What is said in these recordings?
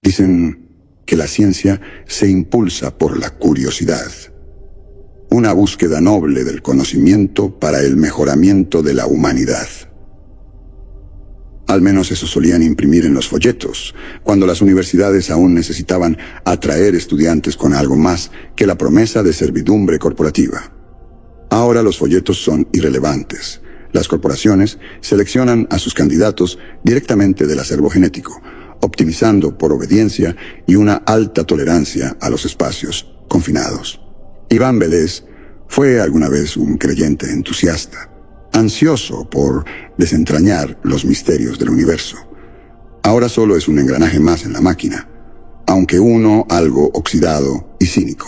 Dicen que la ciencia se impulsa por la curiosidad. Una búsqueda noble del conocimiento para el mejoramiento de la humanidad. Al menos eso solían imprimir en los folletos, cuando las universidades aún necesitaban atraer estudiantes con algo más que la promesa de servidumbre corporativa. Ahora los folletos son irrelevantes. Las corporaciones seleccionan a sus candidatos directamente del acervo genético, optimizando por obediencia y una alta tolerancia a los espacios confinados. Iván Vélez fue alguna vez un creyente entusiasta, ansioso por desentrañar los misterios del universo. Ahora solo es un engranaje más en la máquina, aunque uno algo oxidado y cínico.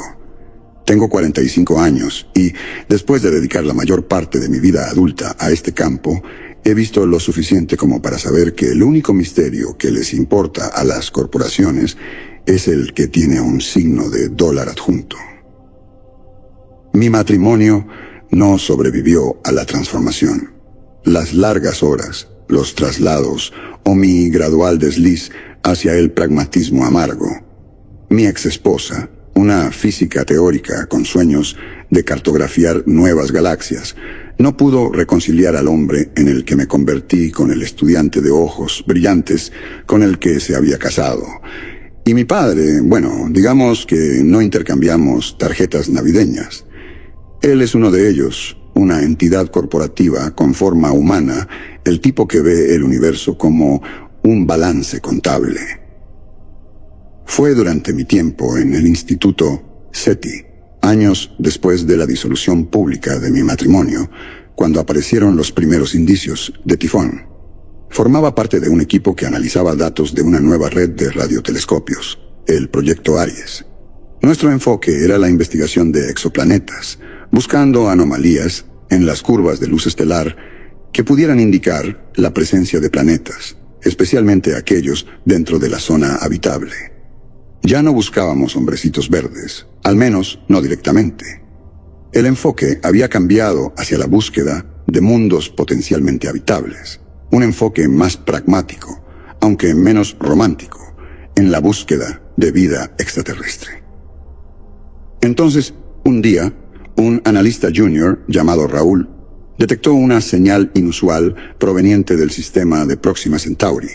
Tengo 45 años y, después de dedicar la mayor parte de mi vida adulta a este campo, he visto lo suficiente como para saber que el único misterio que les importa a las corporaciones es el que tiene un signo de dólar adjunto. Mi matrimonio no sobrevivió a la transformación. Las largas horas, los traslados o mi gradual desliz hacia el pragmatismo amargo. Mi exesposa, una física teórica con sueños de cartografiar nuevas galaxias, no pudo reconciliar al hombre en el que me convertí con el estudiante de ojos brillantes con el que se había casado. Y mi padre, bueno, digamos que no intercambiamos tarjetas navideñas. Él es uno de ellos, una entidad corporativa con forma humana, el tipo que ve el universo como un balance contable. Fue durante mi tiempo en el Instituto SETI, años después de la disolución pública de mi matrimonio, cuando aparecieron los primeros indicios de tifón. Formaba parte de un equipo que analizaba datos de una nueva red de radiotelescopios, el Proyecto Aries. Nuestro enfoque era la investigación de exoplanetas, buscando anomalías en las curvas de luz estelar que pudieran indicar la presencia de planetas, especialmente aquellos dentro de la zona habitable. Ya no buscábamos hombrecitos verdes, al menos no directamente. El enfoque había cambiado hacia la búsqueda de mundos potencialmente habitables, un enfoque más pragmático, aunque menos romántico, en la búsqueda de vida extraterrestre. Entonces, un día, un analista junior llamado Raúl detectó una señal inusual proveniente del sistema de Próxima Centauri.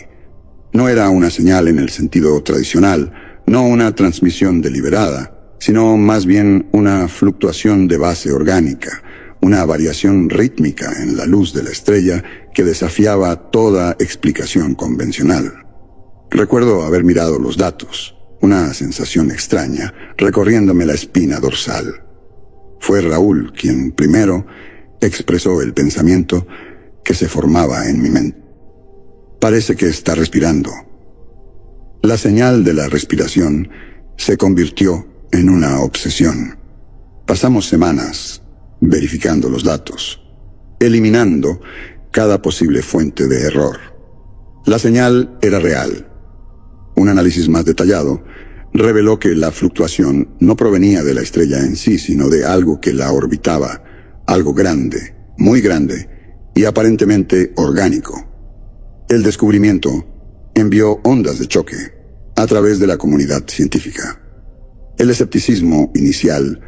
No era una señal en el sentido tradicional, no una transmisión deliberada, sino más bien una fluctuación de base orgánica, una variación rítmica en la luz de la estrella que desafiaba toda explicación convencional. Recuerdo haber mirado los datos, una sensación extraña recorriéndome la espina dorsal. Fue Raúl quien primero expresó el pensamiento que se formaba en mi mente. Parece que está respirando. La señal de la respiración se convirtió en una obsesión. Pasamos semanas verificando los datos, eliminando cada posible fuente de error. La señal era real. Un análisis más detallado reveló que la fluctuación no provenía de la estrella en sí, sino de algo que la orbitaba, algo grande, muy grande y aparentemente orgánico. El descubrimiento envió ondas de choque a través de la comunidad científica. El escepticismo inicial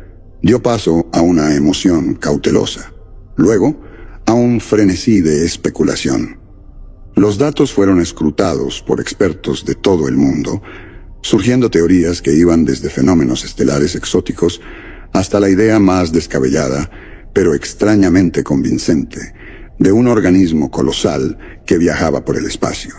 dio paso a una emoción cautelosa, luego a un frenesí de especulación. Los datos fueron escrutados por expertos de todo el mundo, surgiendo teorías que iban desde fenómenos estelares exóticos hasta la idea más descabellada, pero extrañamente convincente, de un organismo colosal que viajaba por el espacio.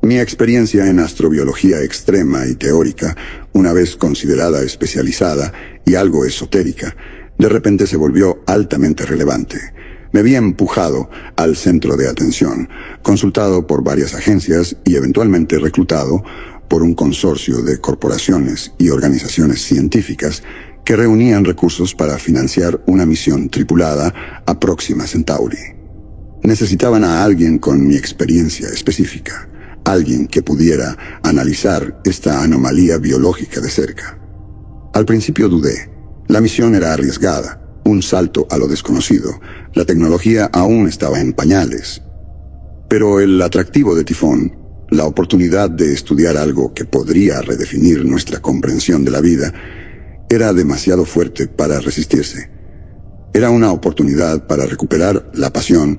Mi experiencia en astrobiología extrema y teórica, una vez considerada especializada y algo esotérica, de repente se volvió altamente relevante. Me vi empujado al centro de atención, consultado por varias agencias y eventualmente reclutado por un consorcio de corporaciones y organizaciones científicas que reunían recursos para financiar una misión tripulada a Próxima Centauri. Necesitaban a alguien con mi experiencia específica, alguien que pudiera analizar esta anomalía biológica de cerca. Al principio dudé. La misión era arriesgada, un salto a lo desconocido. La tecnología aún estaba en pañales. Pero el atractivo de Tifón, la oportunidad de estudiar algo que podría redefinir nuestra comprensión de la vida era demasiado fuerte para resistirse. Era una oportunidad para recuperar la pasión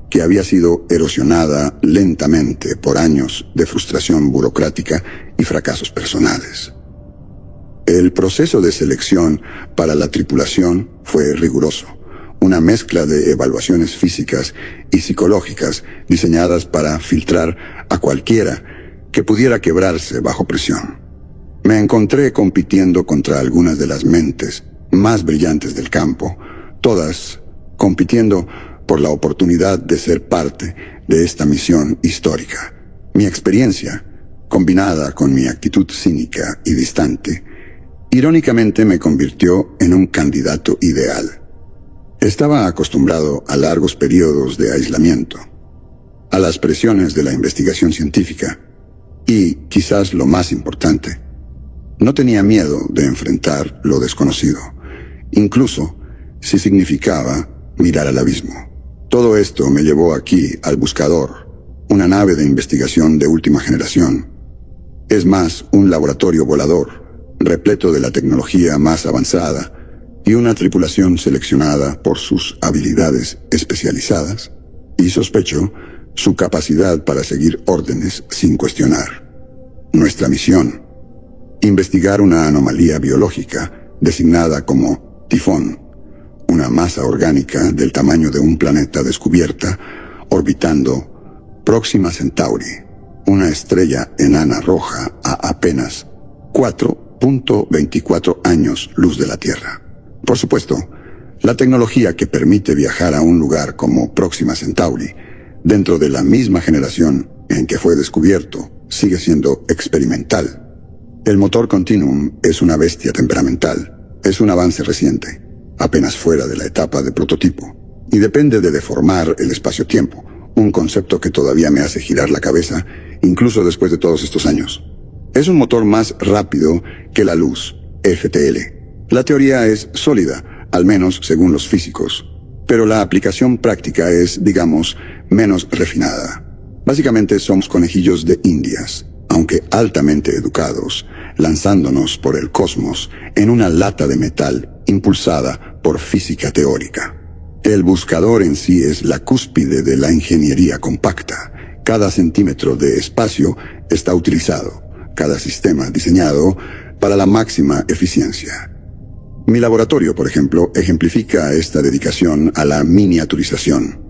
que había sido erosionada lentamente por años de frustración burocrática y fracasos personales. El proceso de selección para la tripulación fue riguroso, una mezcla de evaluaciones físicas y psicológicas diseñadas para filtrar a cualquiera que pudiera quebrarse bajo presión. Me encontré compitiendo contra algunas de las mentes más brillantes del campo, todas compitiendo por la oportunidad de ser parte de esta misión histórica. Mi experiencia, combinada con mi actitud cínica y distante, irónicamente me convirtió en un candidato ideal. Estaba acostumbrado a largos periodos de aislamiento, a las presiones de la investigación científica y, quizás lo más importante, no tenía miedo de enfrentar lo desconocido, incluso si significaba mirar al abismo. Todo esto me llevó aquí al Buscador, una nave de investigación de última generación. Es más, un laboratorio volador, repleto de la tecnología más avanzada y una tripulación seleccionada por sus habilidades especializadas y, sospecho, su capacidad para seguir órdenes sin cuestionar. Nuestra misión: investigar una anomalía biológica designada como tifón, una masa orgánica del tamaño de un planeta descubierta orbitando Próxima Centauri, una estrella enana roja a apenas 4.24 años luz de la Tierra. Por supuesto, la tecnología que permite viajar a un lugar como Próxima Centauri, dentro de la misma generación en que fue descubierto, sigue siendo experimental. El motor Continuum es una bestia temperamental, es un avance reciente, apenas fuera de la etapa de prototipo, y depende de deformar el espacio-tiempo, un concepto que todavía me hace girar la cabeza, incluso después de todos estos años. Es un motor más rápido que la luz, FTL. La teoría es sólida, al menos según los físicos, pero la aplicación práctica es, digamos, menos refinada. Básicamente somos conejillos de indias, aunque altamente educados, lanzándonos por el cosmos en una lata de metal impulsada por física teórica. El Buscador en sí es la cúspide de la ingeniería compacta. Cada centímetro de espacio está utilizado, cada sistema diseñado para la máxima eficiencia. Mi laboratorio, por ejemplo, ejemplifica esta dedicación a la miniaturización.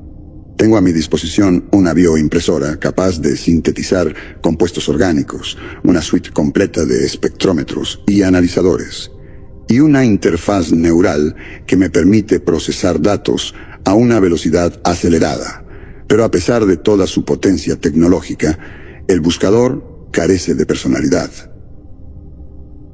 Tengo a mi disposición una bioimpresora capaz de sintetizar compuestos orgánicos, una suite completa de espectrómetros y analizadores, y una interfaz neural que me permite procesar datos a una velocidad acelerada. Pero a pesar de toda su potencia tecnológica, el Buscador carece de personalidad.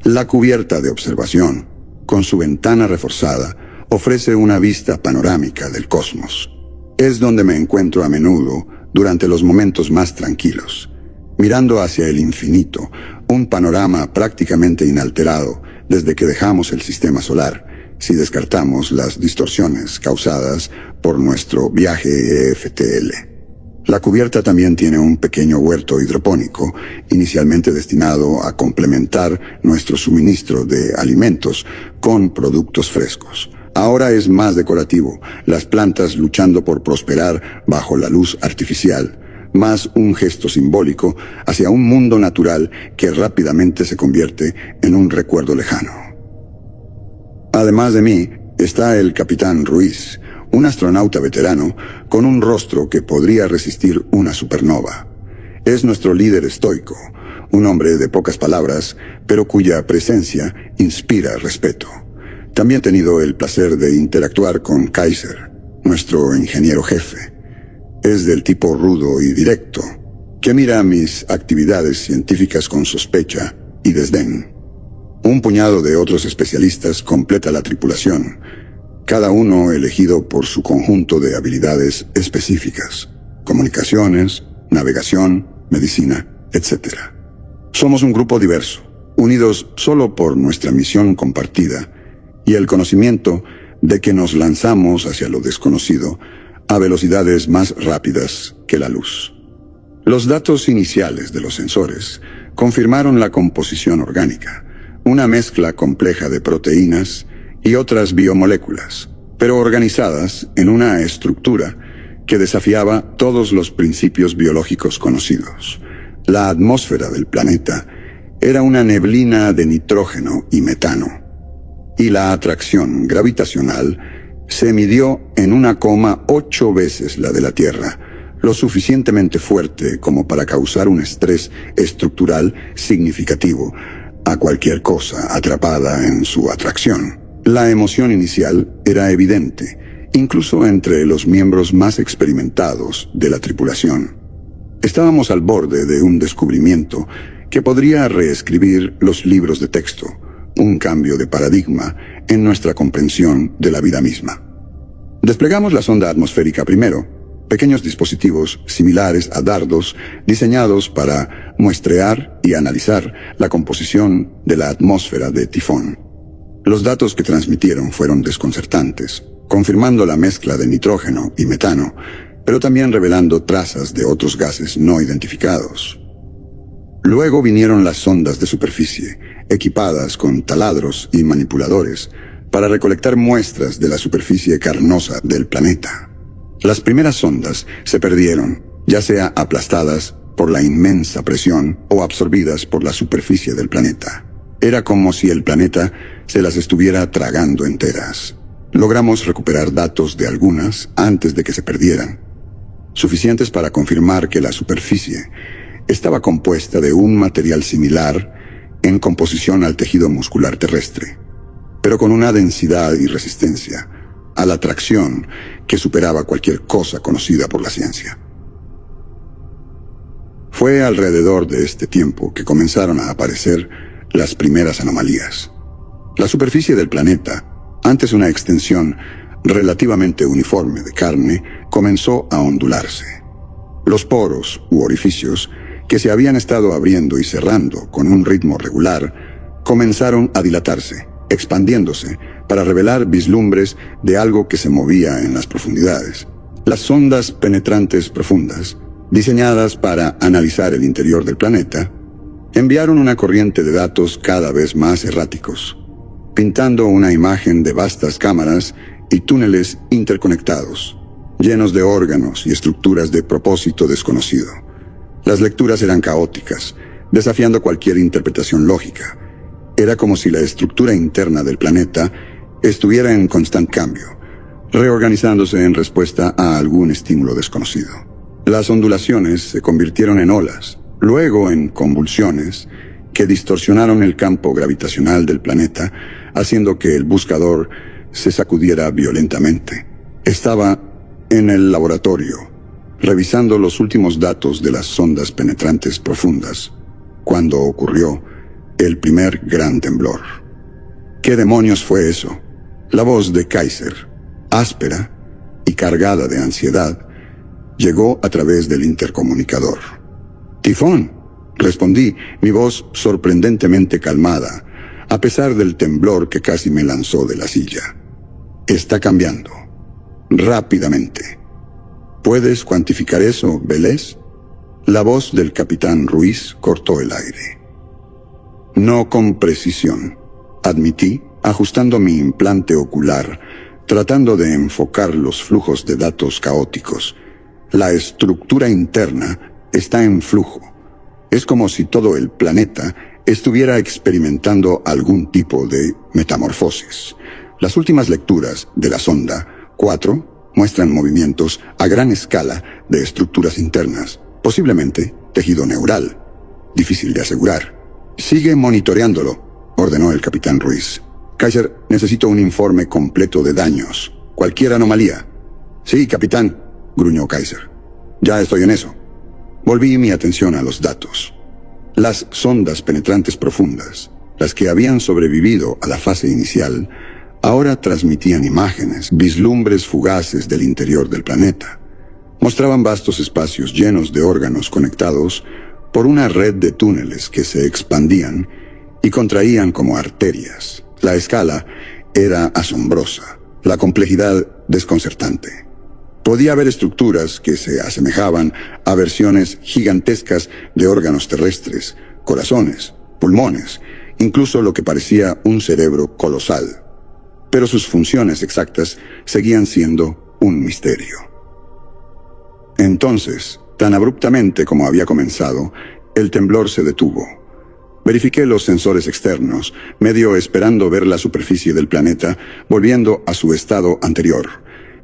La cubierta de observación, con su ventana reforzada, ofrece una vista panorámica del cosmos. Es donde me encuentro a menudo durante los momentos más tranquilos, mirando hacia el infinito, un panorama prácticamente inalterado desde que dejamos el sistema solar, si descartamos las distorsiones causadas por nuestro viaje EFTL. La cubierta también tiene un pequeño huerto hidropónico, inicialmente destinado a complementar nuestro suministro de alimentos con productos frescos. Ahora es más decorativo, las plantas luchando por prosperar bajo la luz artificial, más un gesto simbólico hacia un mundo natural que rápidamente se convierte en un recuerdo lejano. Además de mí, está el capitán Ruiz, un astronauta veterano con un rostro que podría resistir una supernova. Es nuestro líder estoico, un hombre de pocas palabras, pero cuya presencia inspira respeto. También he tenido el placer de interactuar con Kaiser, nuestro ingeniero jefe. Es del tipo rudo y directo, que mira mis actividades científicas con sospecha y desdén. Un puñado de otros especialistas completa la tripulación, cada uno elegido por su conjunto de habilidades específicas: comunicaciones, navegación, medicina, etc. Somos un grupo diverso, unidos solo por nuestra misión compartida y el conocimiento de que nos lanzamos hacia lo desconocido a velocidades más rápidas que la luz. Los datos iniciales de los sensores confirmaron la composición orgánica, una mezcla compleja de proteínas y otras biomoléculas, pero organizadas en una estructura que desafiaba todos los principios biológicos conocidos. La atmósfera del planeta era una neblina de nitrógeno y metano, y la atracción gravitacional se midió en 1,8 veces la de la Tierra, lo suficientemente fuerte como para causar un estrés estructural significativo a cualquier cosa atrapada en su atracción. La emoción inicial era evidente, incluso entre los miembros más experimentados de la tripulación. Estábamos al borde de un descubrimiento que podría reescribir los libros de texto, un cambio de paradigma en nuestra comprensión de la vida misma. Desplegamos la sonda atmosférica primero, pequeños dispositivos similares a dardos diseñados para muestrear y analizar la composición de la atmósfera de Tifón. Los datos que transmitieron fueron desconcertantes, confirmando la mezcla de nitrógeno y metano, pero también revelando trazas de otros gases no identificados. Luego vinieron las sondas de superficie, equipadas con taladros y manipuladores, para recolectar muestras de la superficie carnosa del planeta. Las primeras sondas se perdieron, ya sea aplastadas por la inmensa presión o absorbidas por la superficie del planeta. Era como si el planeta se las estuviera tragando enteras. Logramos recuperar datos de algunas antes de que se perdieran, suficientes para confirmar que la superficie estaba compuesta de un material similar en composición al tejido muscular terrestre, pero con una densidad y resistencia a la tracción que superaba cualquier cosa conocida por la ciencia. Fue alrededor de este tiempo que comenzaron a aparecer las primeras anomalías. La superficie del planeta, antes una extensión relativamente uniforme de carne, comenzó a ondularse. Los poros u orificios, que se habían estado abriendo y cerrando con un ritmo regular, comenzaron a dilatarse, expandiéndose, para revelar vislumbres de algo que se movía en las profundidades. Las sondas penetrantes profundas, diseñadas para analizar el interior del planeta, enviaron una corriente de datos cada vez más erráticos, pintando una imagen de vastas cámaras y túneles interconectados, llenos de órganos y estructuras de propósito desconocido. Las lecturas eran caóticas, desafiando cualquier interpretación lógica. Era como si la estructura interna del planeta estuviera en constante cambio, reorganizándose en respuesta a algún estímulo desconocido. Las ondulaciones se convirtieron en olas, luego en convulsiones, que distorsionaron el campo gravitacional del planeta, haciendo que el buscador se sacudiera violentamente. Estaba en el laboratorio, revisando los últimos datos de las sondas penetrantes profundas, cuando ocurrió el primer gran temblor. ¿Qué demonios fue eso? La voz de Kaiser, áspera y cargada de ansiedad, llegó a través del intercomunicador. «Tifón», respondí, mi voz sorprendentemente calmada, a pesar del temblor que casi me lanzó de la silla. «Está cambiando. Rápidamente. ¿Puedes cuantificar eso, Vélez?» La voz del capitán Ruiz cortó el aire. «No con precisión», admití, ajustando mi implante ocular, tratando de enfocar los flujos de datos caóticos. La estructura interna está en flujo. Es como si todo el planeta estuviera experimentando algún tipo de metamorfosis. Las últimas lecturas de la sonda 4 muestran movimientos a gran escala de estructuras internas, posiblemente tejido neural. Difícil de asegurar. «Sigue monitoreándolo», ordenó el capitán Ruiz. «Kaiser, necesito un informe completo de daños. Cualquier anomalía». «Sí, capitán», gruñó Kaiser. «Ya estoy en eso». Volví mi atención a los datos. Las sondas penetrantes profundas, las que habían sobrevivido a la fase inicial, ahora transmitían imágenes, vislumbres fugaces del interior del planeta. Mostraban vastos espacios llenos de órganos conectados por una red de túneles que se expandían y contraían como arterias. La escala era asombrosa, la complejidad desconcertante. Podía ver estructuras que se asemejaban a versiones gigantescas de órganos terrestres, corazones, pulmones, incluso lo que parecía un cerebro colosal. Pero sus funciones exactas seguían siendo un misterio. Entonces, tan abruptamente como había comenzado, el temblor se detuvo. Verifiqué los sensores externos, medio esperando ver la superficie del planeta volviendo a su estado anterior,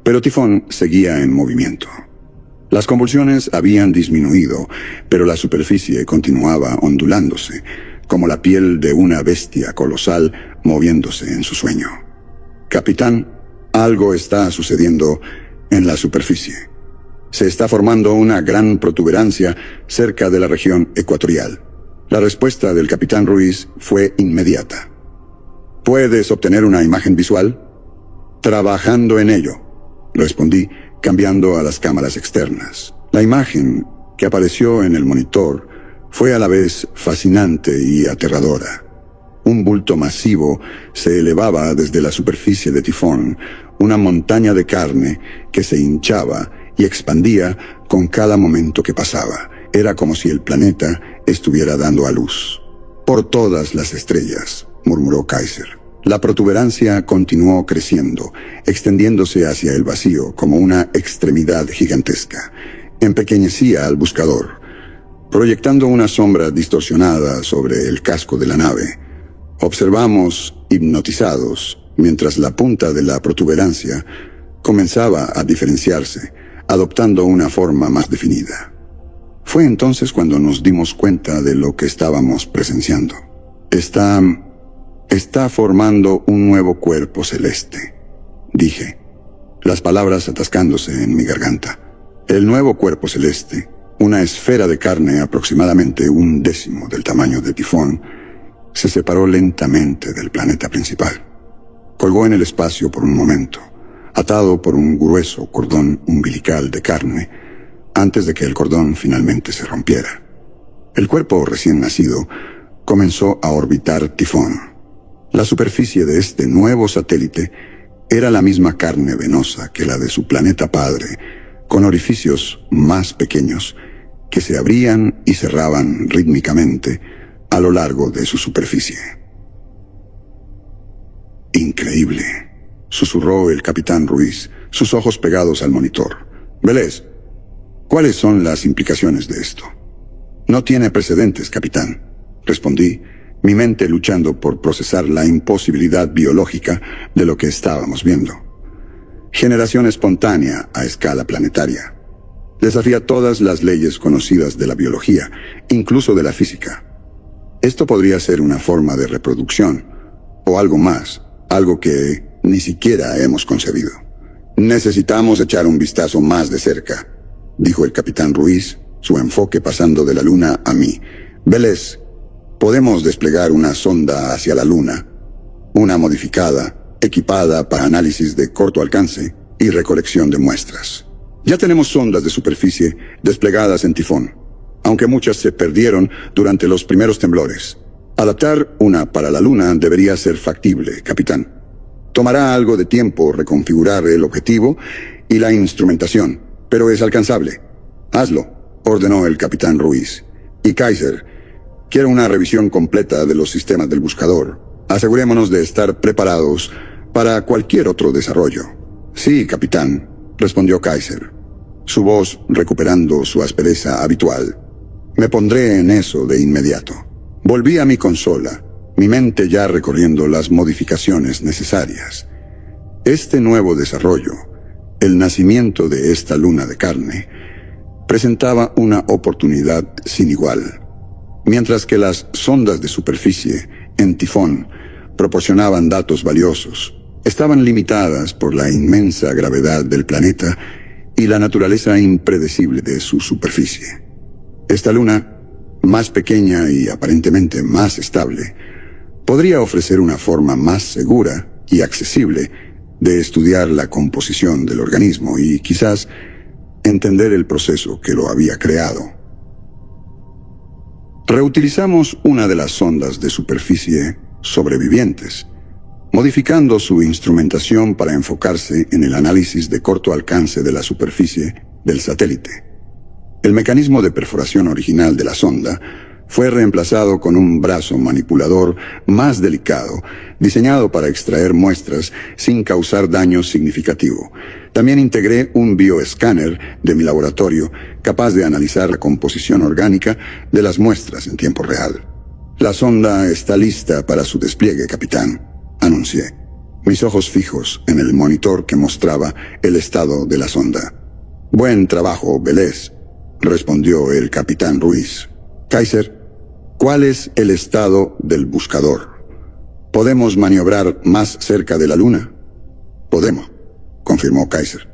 pero Tifón seguía en movimiento. Las convulsiones habían disminuido, pero la superficie continuaba ondulándose, como la piel de una bestia colosal moviéndose en su sueño. Capitán, algo está sucediendo en la superficie. Se está formando una gran protuberancia cerca de la región ecuatorial. La respuesta del capitán Ruiz fue inmediata. ¿Puedes obtener una imagen visual? Trabajando en ello, respondí, cambiando a las cámaras externas. La imagen que apareció en el monitor fue a la vez fascinante y aterradora. Un bulto masivo se elevaba desde la superficie de Tifón, una montaña de carne que se hinchaba y expandía con cada momento que pasaba. Era como si el planeta estuviera dando a luz. «Por todas las estrellas», murmuró Kaiser. La protuberancia continuó creciendo, extendiéndose hacia el vacío como una extremidad gigantesca. Empequeñecía al buscador, proyectando una sombra distorsionada sobre el casco de la nave. Observamos, hipnotizados, mientras la punta de la protuberancia comenzaba a diferenciarse, adoptando una forma más definida. Fue entonces cuando nos dimos cuenta de lo que estábamos presenciando. Está formando un nuevo cuerpo celeste, dije, las palabras atascándose en mi garganta. El nuevo cuerpo celeste, una esfera de carne aproximadamente 1/10 del tamaño de Tifón, se separó lentamente del planeta principal. Colgó en el espacio por un momento, atado por un grueso cordón umbilical de carne, antes de que el cordón finalmente se rompiera. El cuerpo recién nacido comenzó a orbitar Tifón. La superficie de este nuevo satélite era la misma carne venosa que la de su planeta padre, con orificios más pequeños que se abrían y cerraban rítmicamente a lo largo de su superficie. «Increíble», susurró el capitán Ruiz, sus ojos pegados al monitor. «Vélez, ¿cuáles son las implicaciones de esto?» «No tiene precedentes, capitán», respondí, mi mente luchando por procesar la imposibilidad biológica de lo que estábamos viendo. Generación espontánea a escala planetaria. Desafía todas las leyes conocidas de la biología, incluso de la física. Esto podría ser una forma de reproducción, o algo más, algo que ni siquiera hemos concebido. «Necesitamos echar un vistazo más de cerca», dijo el capitán Ruiz, su enfoque pasando de la luna a mí. «Vélez, podemos desplegar una sonda hacia la luna, una modificada, equipada para análisis de corto alcance y recolección de muestras. Ya tenemos sondas de superficie desplegadas en Tifón, aunque muchas se perdieron durante los primeros temblores. Adaptar una para la luna debería ser factible, capitán. Tomará algo de tiempo reconfigurar el objetivo y la instrumentación, pero es alcanzable. Hazlo», ordenó el capitán Ruiz. «Y Kaiser, quiero una revisión completa de los sistemas del buscador. Asegurémonos de estar preparados para cualquier otro desarrollo». «Sí, capitán», respondió Kaiser, su voz recuperando su aspereza habitual. «Me pondré en eso de inmediato». Volví a mi consola, mi mente ya recorriendo las modificaciones necesarias. Este nuevo desarrollo, el nacimiento de esta luna de carne, presentaba una oportunidad sin igual. Mientras que las sondas de superficie en Tifón proporcionaban datos valiosos, estaban limitadas por la inmensa gravedad del planeta y la naturaleza impredecible de su superficie. Esta luna, más pequeña y aparentemente más estable, podría ofrecer una forma más segura y accesible de estudiar la composición del organismo y quizás entender el proceso que lo había creado. Reutilizamos una de las sondas de superficie sobrevivientes, modificando su instrumentación para enfocarse en el análisis de corto alcance de la superficie del satélite. El mecanismo de perforación original de la sonda fue reemplazado con un brazo manipulador más delicado, diseñado para extraer muestras sin causar daño significativo. También integré un bioescáner de mi laboratorio capaz de analizar la composición orgánica de las muestras en tiempo real. La sonda está lista para su despliegue, capitán, anuncié, mis ojos fijos en el monitor que mostraba el estado de la sonda. Buen trabajo, Vélez, respondió el capitán Ruiz. Kaiser, ¿cuál es el estado del buscador? ¿Podemos maniobrar más cerca de la Luna? Podemos, confirmó Kaiser,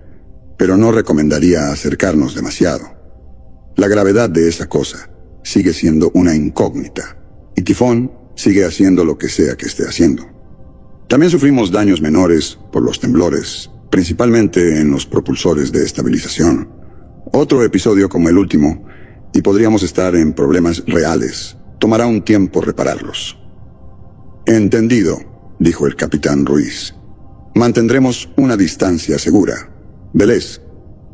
pero no recomendaría acercarnos demasiado. La gravedad de esa cosa sigue siendo una incógnita, y Tifón sigue haciendo lo que sea que esté haciendo. También sufrimos daños menores por los temblores, principalmente en los propulsores de estabilización. Otro episodio como el último, y podríamos estar en problemas reales. Tomará un tiempo repararlos. Entendido, dijo el capitán Ruiz. Mantendremos una distancia segura. Vélez,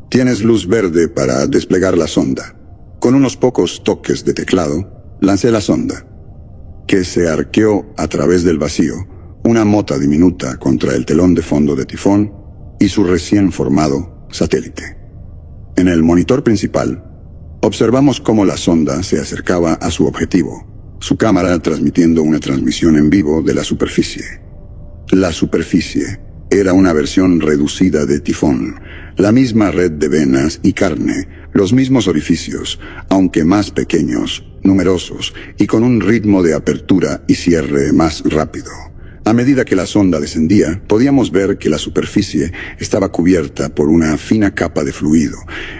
tienes luz verde para desplegar la sonda. Con unos pocos toques de teclado, lancé la sonda, que se arqueó a través del vacío, una mota diminuta contra el telón de fondo de Tifón y su recién formado satélite. En el monitor principal, observamos cómo la sonda se acercaba a su objetivo, su cámara transmitiendo una transmisión en vivo de la superficie. La superficie era una versión reducida de Tifón, la misma red de venas y carne, los mismos orificios, aunque más pequeños, numerosos y con un ritmo de apertura y cierre más rápido. A medida que la sonda descendía, podíamos ver que la superficie estaba cubierta por una fina capa de fluido,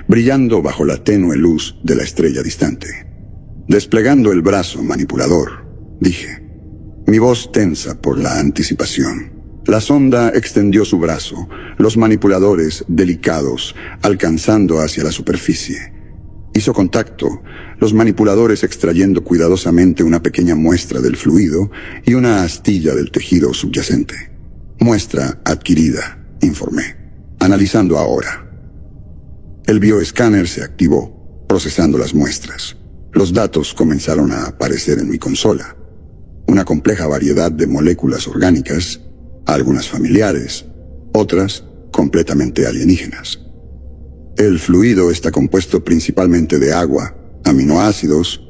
brillando bajo la tenue luz de la estrella distante. Desplegando el brazo manipulador, dije, mi voz tensa por la anticipación. La sonda extendió su brazo, los manipuladores delicados, alcanzando hacia la superficie. Hizo contacto, los manipuladores extrayendo cuidadosamente una pequeña muestra del fluido y una astilla del tejido subyacente. Muestra adquirida, informé. Analizando ahora. El bioescáner se activó, procesando las muestras. Los datos comenzaron a aparecer en mi consola. Una compleja variedad de moléculas orgánicas, algunas familiares, otras completamente alienígenas. El fluido está compuesto principalmente de agua, aminoácidos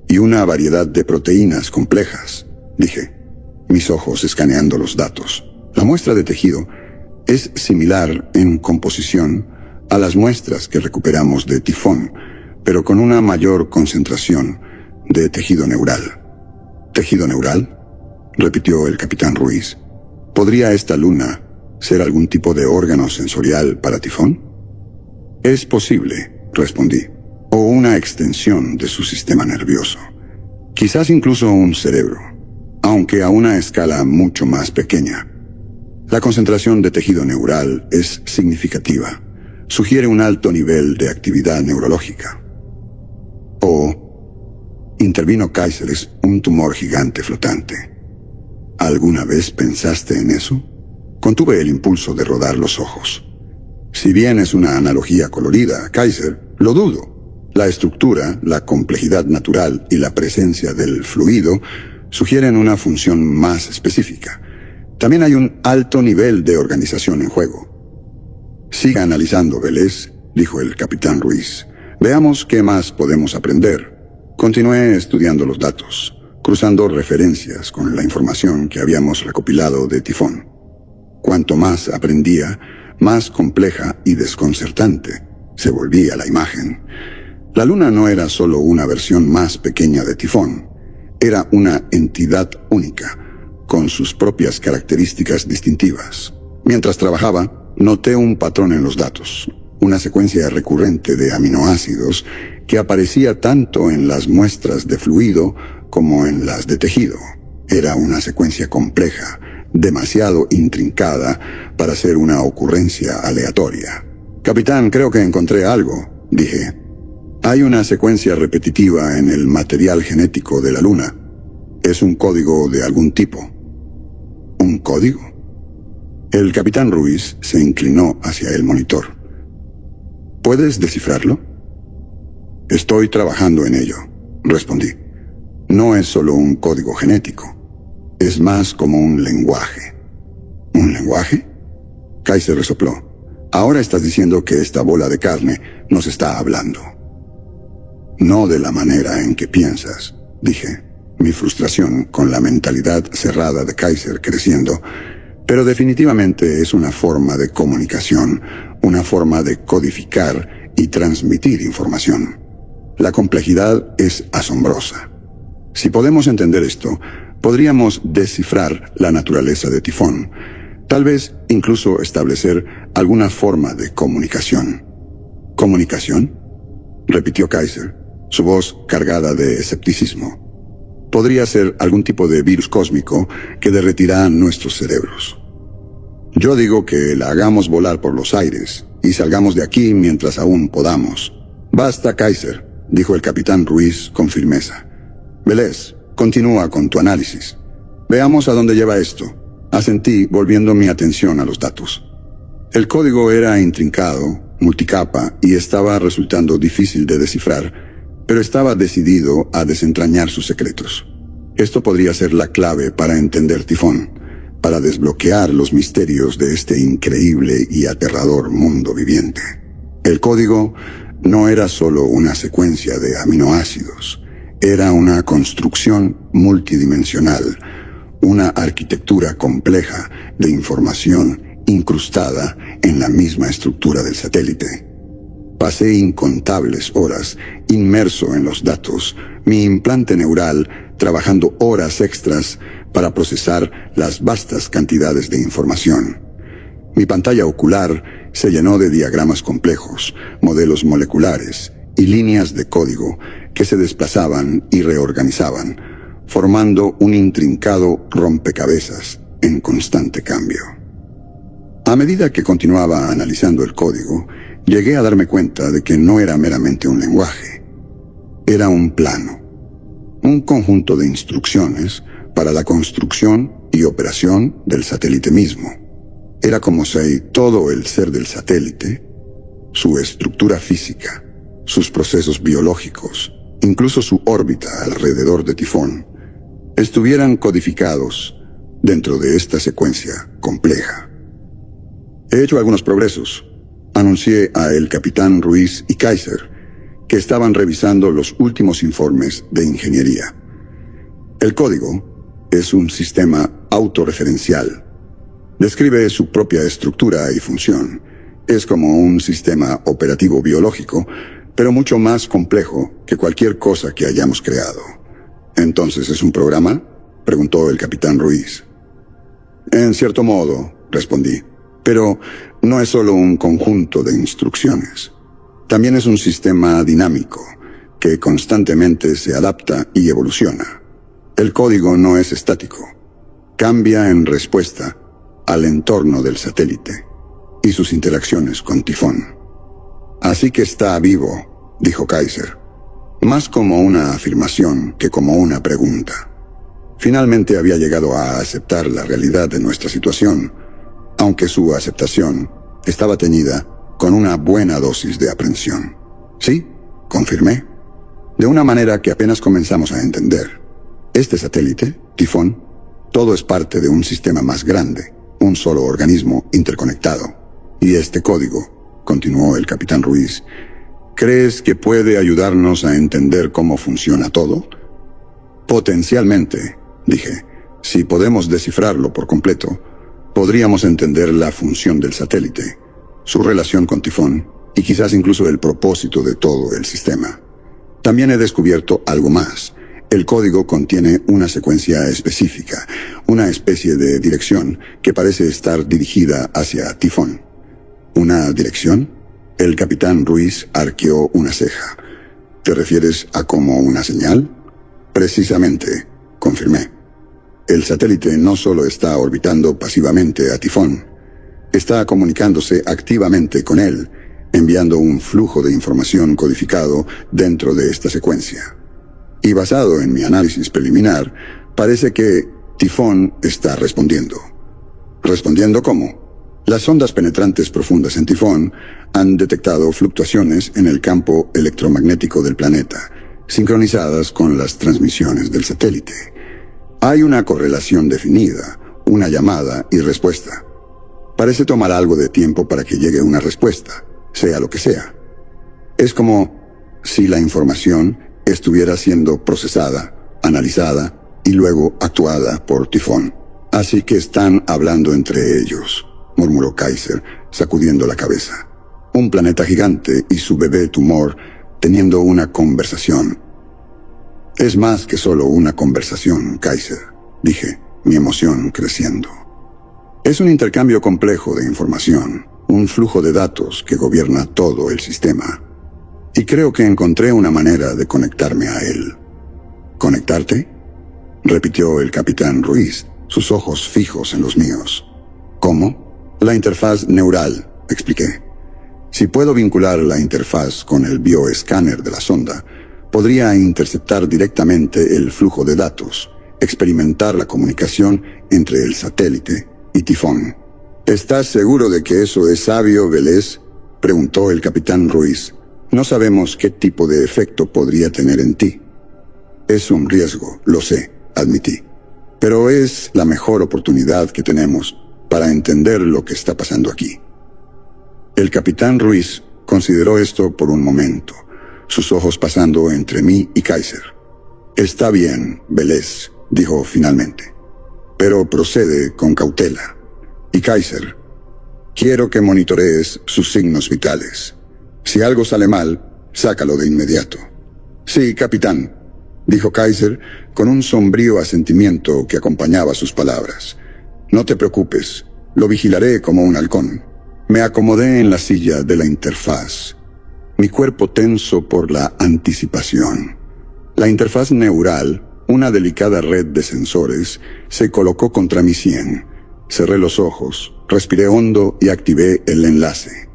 y una variedad de proteínas complejas, dije, mis ojos escaneando los datos. La muestra de tejido es similar en composición a las muestras que recuperamos de Tifón, pero con una mayor concentración de tejido neural. ¿Tejido neural?, repitió el capitán Ruiz. ¿Podría esta luna ser algún tipo de órgano sensorial para Tifón? Es posible, respondí, o una extensión de su sistema nervioso. Quizás incluso un cerebro, aunque a una escala mucho más pequeña. La concentración de tejido neural es significativa. Sugiere un alto nivel de actividad neurológica. Intervino Kaiser, es un tumor gigante flotante. ¿Alguna vez pensaste en eso? Contuve el impulso de rodar los ojos. Si bien es una analogía colorida, Kaiser, lo dudo. La estructura, la complejidad natural y la presencia del fluido sugieren una función más específica. También hay un alto nivel de organización en juego. Siga analizando, Vélez, dijo el capitán Ruiz. Veamos qué más podemos aprender. Continué estudiando los datos, cruzando referencias con la información que habíamos recopilado de Tifón. Cuanto más aprendía, más compleja y desconcertante se volvía la imagen. La Luna no era solo una versión más pequeña de Tifón, era una entidad única, con sus propias características distintivas. Mientras trabajaba, noté un patrón en los datos, una secuencia recurrente de aminoácidos que aparecía tanto en las muestras de fluido como en las de tejido. Era una secuencia compleja, demasiado intrincada para ser una ocurrencia aleatoria. Capitán, creo que encontré algo, dije. Hay una secuencia repetitiva en el material genético de la Luna. Es un código de algún tipo. ¿Un código?, El capitán Ruiz se inclinó hacia el monitor. ¿Puedes descifrarlo? Estoy trabajando en ello, respondí. No es solo un código genético. Es más como un lenguaje. ¿Un lenguaje? Kaiser resopló. Ahora estás diciendo que esta bola de carne nos está hablando. No de la manera en que piensas, dije, mi frustración con la mentalidad cerrada de Kaiser creciendo, pero definitivamente es una forma de comunicación, una forma de codificar y transmitir información. La complejidad es asombrosa. Si podemos entender esto, podríamos descifrar la naturaleza de Tifón, tal vez incluso establecer alguna forma de comunicación. ¿Comunicación?, repitió Kaiser, su voz cargada de escepticismo. Podría ser algún tipo de virus cósmico que derretirá nuestros cerebros. Yo digo que la hagamos volar por los aires y salgamos de aquí mientras aún podamos. Basta, Kaiser, dijo el capitán Ruiz con firmeza. Velez, continúa con tu análisis. Veamos a dónde lleva esto. Asentí, volviendo mi atención a los datos. El código era intrincado, multicapa, y estaba resultando difícil de descifrar, pero estaba decidido a desentrañar sus secretos. Esto podría ser la clave para entender Tifón, para desbloquear los misterios de este increíble y aterrador mundo viviente. El código no era solo una secuencia de aminoácidos, era una construcción multidimensional, una arquitectura compleja de información incrustada en la misma estructura del satélite. Pasé incontables horas inmerso en los datos, mi implante neural trabajando horas extras para procesar las vastas cantidades de información. Mi pantalla ocular se llenó de diagramas complejos, modelos moleculares y líneas de código que se desplazaban y reorganizaban, formando un intrincado rompecabezas en constante cambio. A medida que continuaba analizando el código, llegué a darme cuenta de que no era meramente un lenguaje. Era un plano, un conjunto de instrucciones para la construcción y operación del satélite mismo. Era como si todo el ser del satélite, su estructura física, sus procesos biológicos, incluso su órbita alrededor de Tifón, estuvieran codificados dentro de esta secuencia compleja. He hecho algunos progresos, anuncié a el capitán Ruiz y Kaiser, que estaban revisando los últimos informes de ingeniería. El código es un sistema autorreferencial. Describe su propia estructura y función. Es como un sistema operativo biológico, pero mucho más complejo que cualquier cosa que hayamos creado. ¿Entonces es un programa?, preguntó el capitán Ruiz. En cierto modo, respondí, pero no es solo un conjunto de instrucciones. También es un sistema dinámico, que constantemente se adapta y evoluciona. El código no es estático. Cambia en respuesta al entorno del satélite y sus interacciones con Tifón. Así que está vivo, dijo Kaiser, más como una afirmación que como una pregunta. Finalmente había llegado a aceptar la realidad de nuestra situación, aunque su aceptación estaba teñida con una buena dosis de aprensión. Sí, confirmé, de una manera que apenas comenzamos a entender. Este satélite, Tifón, todo es parte de un sistema más grande, un solo organismo interconectado. Y este código, continuó el capitán Ruiz, ¿crees que puede ayudarnos a entender cómo funciona todo? Potencialmente, dije, si podemos descifrarlo por completo, podríamos entender la función del satélite, su relación con Tifón y quizás incluso el propósito de todo el sistema. También he descubierto algo más. El código contiene una secuencia específica, una especie de dirección que parece estar dirigida hacia Tifón. ¿Una dirección? El capitán Ruiz arqueó una ceja. ¿Te refieres a como una señal? Precisamente, confirmé. El satélite no solo está orbitando pasivamente a Tifón, está comunicándose activamente con él, enviando un flujo de información codificado dentro de esta secuencia. Y basado en mi análisis preliminar, parece que Tifón está respondiendo. Respondiendo cómo. Las ondas penetrantes profundas en Tifón han detectado fluctuaciones en el campo electromagnético del planeta, sincronizadas con las transmisiones del satélite. Hay una correlación definida, una llamada y respuesta. Parece tomar algo de tiempo para que llegue una respuesta, sea lo que sea. Es como si la información estuviera siendo procesada, analizada y luego actuada por Tifón. Así que están hablando entre ellos, murmuró Kaiser, sacudiendo la cabeza. Un planeta gigante y su bebé tumor teniendo una conversación. Es más que solo una conversación, Kaiser, dije, mi emoción creciendo. Es un intercambio complejo de información, un flujo de datos que gobierna todo el sistema. Y creo que encontré una manera de conectarme a él. ¿Conectarte?, repitió el capitán Ruiz, sus ojos fijos en los míos. ¿Cómo? La interfaz neural, expliqué. Si puedo vincular la interfaz con el bioescáner de la sonda, podría interceptar directamente el flujo de datos, experimentar la comunicación entre el satélite y Tifón. ¿Estás seguro de que eso es sabio, Vélez?, preguntó el capitán Ruiz. No sabemos qué tipo de efecto podría tener en ti. Es un riesgo, lo sé, admití. Pero es la mejor oportunidad que tenemos para entender lo que está pasando aquí. El capitán Ruiz consideró esto por un momento, sus ojos pasando entre mí y Kaiser. Está bien, Vélez, dijo finalmente, pero procede con cautela. Y Kaiser, quiero que monitorees sus signos vitales. Si algo sale mal, sácalo de inmediato. Sí, capitán, dijo Kaiser con un sombrío asentimiento que acompañaba sus palabras. No te preocupes, lo vigilaré como un halcón. Me acomodé en la silla de la interfaz, mi cuerpo tenso por la anticipación. La interfaz neural, una delicada red de sensores, se colocó contra mi sien. Cerré los ojos, respiré hondo y activé el enlace.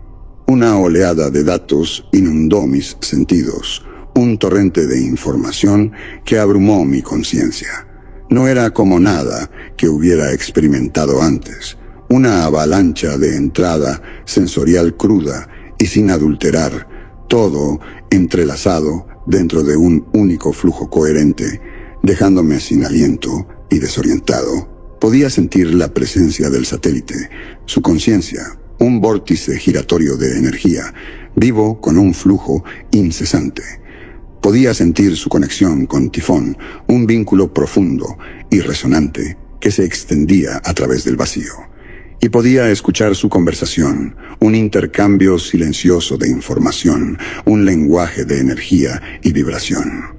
Una oleada de datos inundó mis sentidos, un torrente de información que abrumó mi conciencia. No era como nada que hubiera experimentado antes, una avalancha de entrada sensorial cruda y sin adulterar, todo entrelazado dentro de un único flujo coherente, dejándome sin aliento y desorientado. Podía sentir la presencia del satélite, su conciencia, un vórtice giratorio de energía, vivo con un flujo incesante. Podía sentir su conexión con Tifón, un vínculo profundo y resonante que se extendía a través del vacío. Y podía escuchar su conversación, un intercambio silencioso de información, un lenguaje de energía y vibración.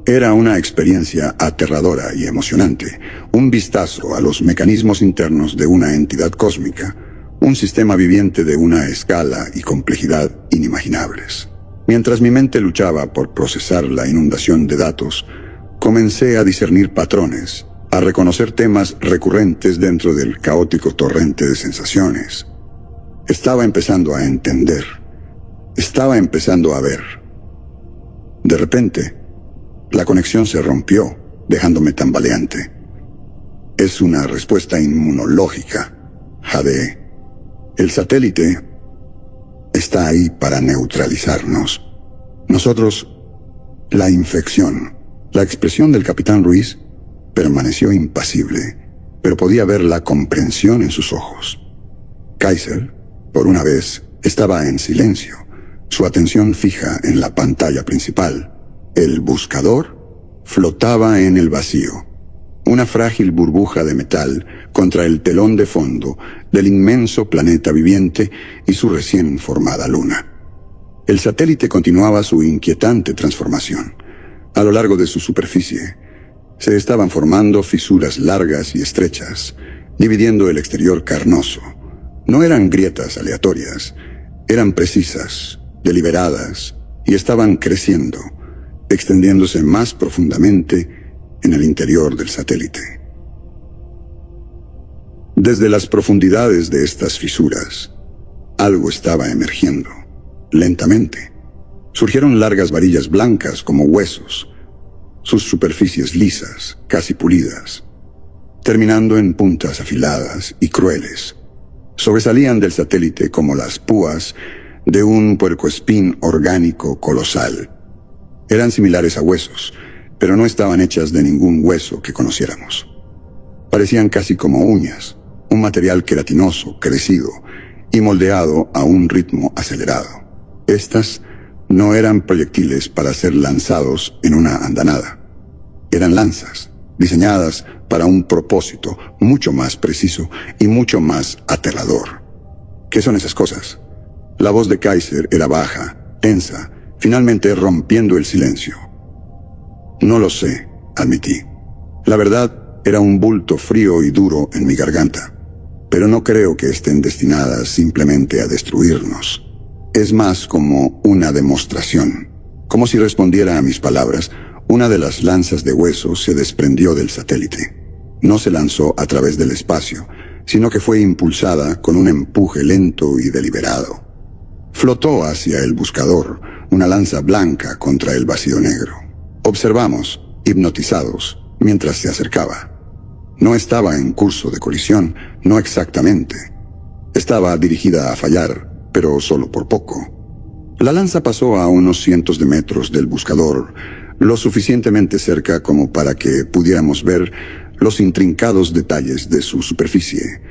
Era una experiencia aterradora y emocionante, un vistazo a los mecanismos internos de una entidad cósmica, un sistema viviente de una escala y complejidad inimaginables. Mientras mi mente luchaba por procesar la inundación de datos, comencé a discernir patrones, a reconocer temas recurrentes dentro del caótico torrente de sensaciones. Estaba empezando a entender. Estaba empezando a ver. De repente, la conexión se rompió, dejándome tambaleante. Es una respuesta inmunológica, jadeé. El satélite está ahí para neutralizarnos. Nosotros, la infección. La expresión del capitán Ruiz permaneció impasible, pero podía ver la comprensión en sus ojos. Kaiser, por una vez, estaba en silencio, su atención fija en la pantalla principal. El buscador flotaba en el vacío, una frágil burbuja de metal contra el telón de fondo del inmenso planeta viviente y su recién formada luna. El satélite continuaba su inquietante transformación. A lo largo de su superficie, se estaban formando fisuras largas y estrechas, dividiendo el exterior carnoso. No eran grietas aleatorias, eran precisas, deliberadas, y estaban creciendo, extendiéndose más profundamente en el interior del satélite. Desde las profundidades de estas fisuras, algo estaba emergiendo, lentamente. Surgieron largas varillas blancas como huesos, sus superficies lisas, casi pulidas. terminando en puntas afiladas y crueles. Sobresalían del satélite como las púas de un puercoespín orgánico colosal. Eran similares a huesos, pero no estaban hechas de ningún hueso que conociéramos. Parecían casi como uñas, un material queratinoso, crecido y moldeado a un ritmo acelerado. Estas no eran proyectiles para ser lanzados en una andanada. Eran lanzas, diseñadas para un propósito mucho más preciso y mucho más aterrador. ¿Qué son esas cosas? La voz de Kaiser era baja, tensa, finalmente rompiendo el silencio. No lo sé, admití. La verdad era un bulto frío y duro en mi garganta. Pero no creo que estén destinadas simplemente a destruirnos. Es más como una demostración. Como si respondiera a mis palabras, una de las lanzas de hueso se desprendió del satélite. No se lanzó a través del espacio, sino que fue impulsada con un empuje lento y deliberado. Flotó hacia el buscador, una lanza blanca contra el vacío negro. Observamos, hipnotizados, mientras se acercaba. No estaba en curso de colisión, no exactamente. Estaba dirigida a fallar, pero solo por poco. La lanza pasó a unos cientos de metros del buscador, lo suficientemente cerca como para que pudiéramos ver los intrincados detalles de su superficie,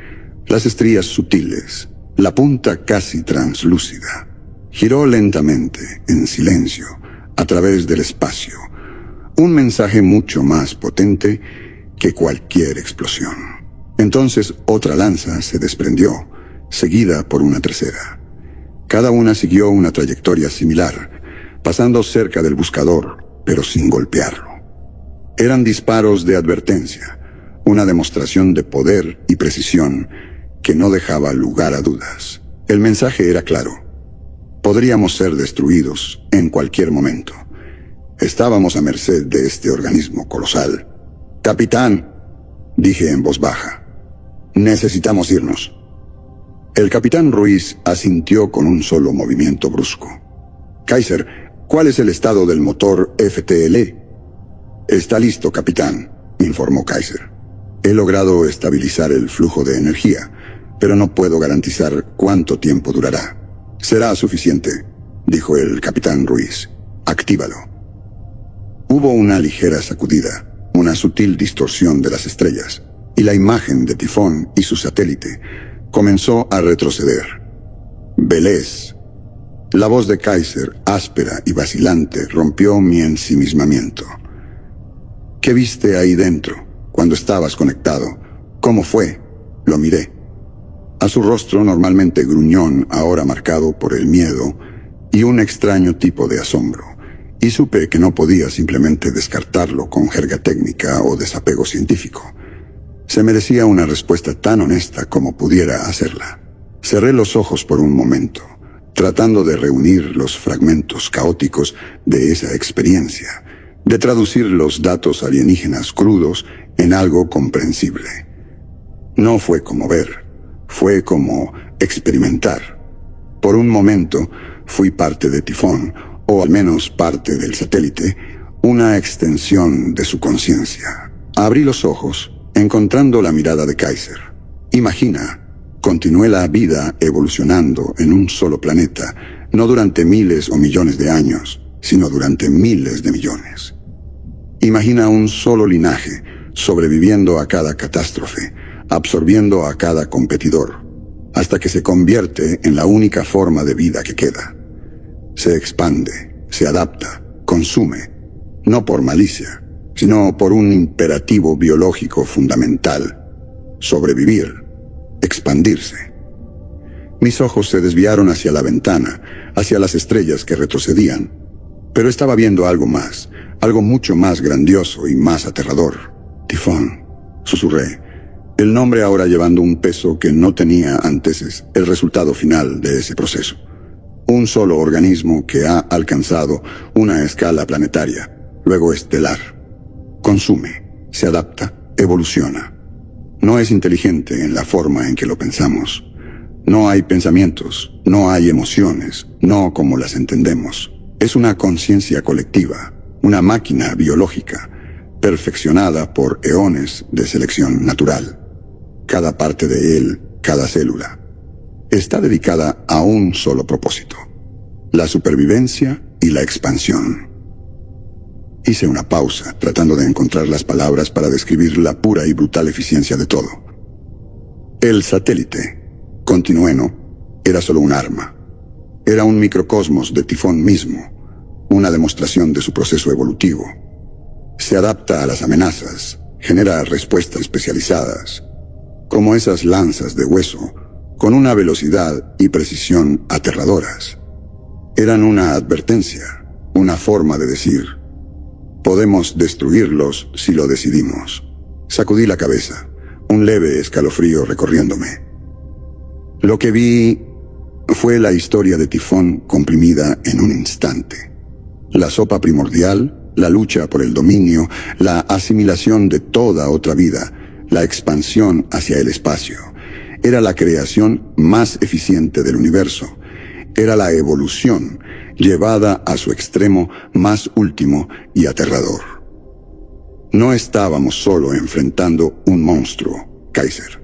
las estrías sutiles, la punta casi translúcida. Giró lentamente, en silencio, a través del espacio. Un mensaje mucho más potente que cualquier explosión. Entonces otra lanza se desprendió, seguida por una tercera. Cada una siguió una trayectoria similar, pasando cerca del buscador, pero sin golpearlo. Eran disparos de advertencia, una demostración de poder y precisión que no dejaba lugar a dudas. El mensaje era claro. Podríamos ser destruidos en cualquier momento. Estábamos a merced de este organismo colosal. «Capitán», dije en voz baja, «necesitamos irnos». El capitán Ruiz asintió con un solo movimiento brusco. «Kaiser, ¿cuál es el estado del motor FTL?» «Está listo, capitán», informó Kaiser. «He logrado estabilizar el flujo de energía, pero no puedo garantizar cuánto tiempo durará». «Será suficiente», dijo el capitán Ruiz. «Actívalo». Hubo una ligera sacudida, una sutil distorsión de las estrellas, y la imagen de Tifón y su satélite comenzó a retroceder. «Velez». La voz de Kaiser, áspera y vacilante, rompió mi ensimismamiento. «¿Qué viste ahí dentro, cuando estabas conectado? ¿Cómo fue?» Lo miré. A su rostro, normalmente gruñón, ahora marcado por el miedo y un extraño tipo de asombro, y supe que no podía simplemente descartarlo con jerga técnica o desapego científico. Se merecía una respuesta tan honesta como pudiera hacerla. Cerré los ojos por un momento, tratando de reunir los fragmentos caóticos de esa experiencia, de traducir los datos alienígenas crudos en algo comprensible. No fue como ver, fue como experimentar. Por un momento fui parte de Tifón, o al menos parte del satélite, una extensión de su conciencia. Abrí los ojos, encontrando la mirada de Kaiser. Imagina, continué la vida evolucionando en un solo planeta, no durante miles o millones de años, sino durante miles de millones. Imagina un solo linaje, sobreviviendo a cada catástrofe, absorbiendo a cada competidor, hasta que se convierte en la única forma de vida que queda. Se expande, se adapta, consume, no por malicia, sino por un imperativo biológico fundamental: sobrevivir, expandirse. Mis ojos se desviaron hacia la ventana, hacia las estrellas que retrocedían, pero estaba viendo algo más, algo mucho más grandioso y más aterrador. Tifón, susurré, el nombre ahora llevando un peso que no tenía antes, el resultado final de ese proceso. Un solo organismo que ha alcanzado una escala planetaria, luego estelar. Consume, se adapta, evoluciona. No es inteligente en la forma en que lo pensamos. No hay pensamientos, no hay emociones, no como las entendemos. Es una conciencia colectiva, una máquina biológica, perfeccionada por eones de selección natural. Cada parte de él, cada célula, está dedicada a un solo propósito: la supervivencia y la expansión. Hice una pausa, tratando de encontrar las palabras para describir la pura y brutal eficiencia de todo. El satélite, continué, no, era solo un arma. Era un microcosmos de Tifón mismo, una demostración de su proceso evolutivo. Se adapta a las amenazas, genera respuestas especializadas, como esas lanzas de hueso, con una velocidad y precisión aterradoras. Eran una advertencia, una forma de decir: podemos destruirlos si lo decidimos. Sacudí la cabeza, un leve escalofrío recorriéndome. Lo que vi fue la historia de Tifón comprimida en un instante. La sopa primordial, la lucha por el dominio, la asimilación de toda otra vida, la expansión hacia el espacio. Era la creación más eficiente del universo. Era la evolución llevada a su extremo más último y aterrador. No estábamos solo enfrentando un monstruo, Kaiser.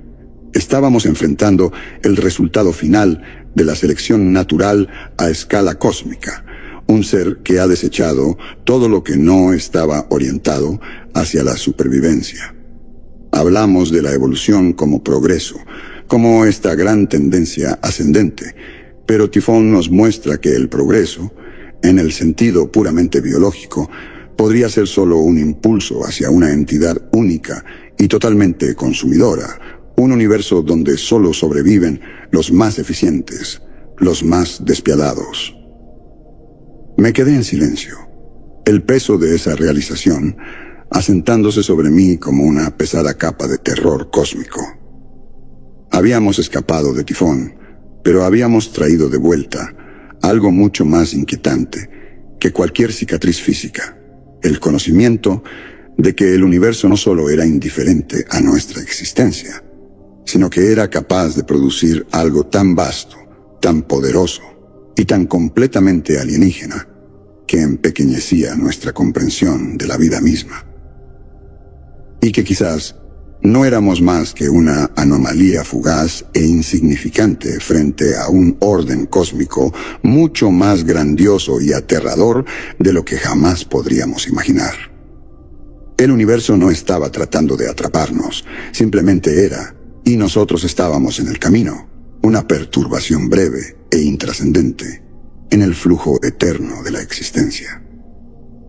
Estábamos enfrentando el resultado final de la selección natural a escala cósmica, un ser que ha desechado todo lo que no estaba orientado hacia la supervivencia. Hablamos de la evolución como progreso, como esta gran tendencia ascendente, pero Tifón nos muestra que el progreso, en el sentido puramente biológico, podría ser solo un impulso hacia una entidad única y totalmente consumidora, un universo donde solo sobreviven los más eficientes, los más despiadados. Me quedé en silencio, el peso de esa realización asentándose sobre mí como una pesada capa de terror cósmico. Habíamos escapado de Tifón, pero habíamos traído de vuelta algo mucho más inquietante que cualquier cicatriz física: el conocimiento de que el universo no solo era indiferente a nuestra existencia, sino que era capaz de producir algo tan vasto, tan poderoso y tan completamente alienígena que empequeñecía nuestra comprensión de la vida misma. Y que quizás no éramos más que una anomalía fugaz e insignificante frente a un orden cósmico mucho más grandioso y aterrador de lo que jamás podríamos imaginar. El universo no estaba tratando de atraparnos, simplemente era, y nosotros estábamos en el camino, una perturbación breve e intrascendente en el flujo eterno de la existencia.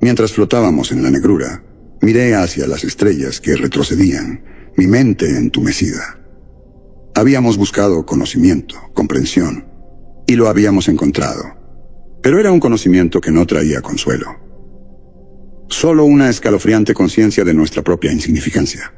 Mientras flotábamos en la negrura, miré hacia las estrellas que retrocedían, mi mente entumecida. Habíamos buscado conocimiento, comprensión, y lo habíamos encontrado. Pero era un conocimiento que no traía consuelo. Solo una escalofriante conciencia de nuestra propia insignificancia.